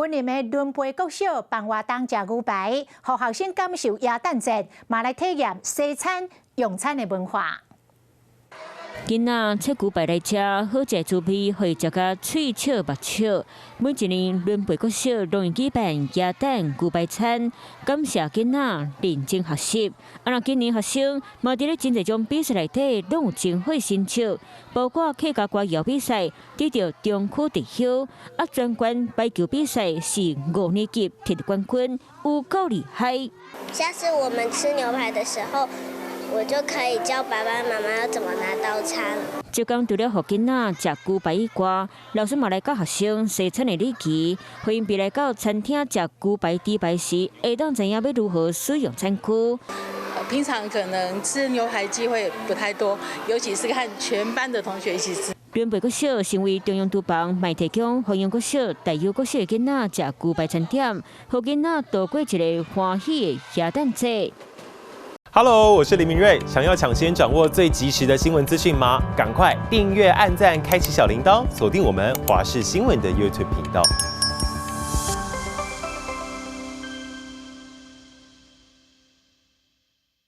本林的伦培国小办活动食牛排，让学生感受耶诞节，嘛来体验西餐用餐的文化。囡仔切牛排来吃，好食滋味，可以食甲喙笑目笑。每一年伦培国小拢会举办耶诞牛排餐，感谢囡仔认真学习。若今年学生嘛伫咧真侪种比赛内底拢有真好成绩，包括客家歌谣比赛得到中区第优，全县排球比赛是5年级摕得冠军，有够厉害。下次我们吃牛排的时候，我就可以教爸爸妈妈要怎么拿刀叉了。这讲除了予囡仔食牛排以外，老师嘛来教学生西餐的礼仪，互因别来到餐厅食牛排猪排时，会当知影要如何使用餐具。平常可能吃牛排机会不太多，尤其是和全班的同学一起吃。伦培国小成为中央厨房卖提供惠阳国小、大优国小的囡仔食牛排餐点，予囡仔度过一个欢喜的耶诞节。Hello， 我是林明瑞。想要抢先掌握最及时的新闻资讯吗？赶快订阅、按赞、开启小铃铛，锁定我们华视新闻的 YouTube 频道。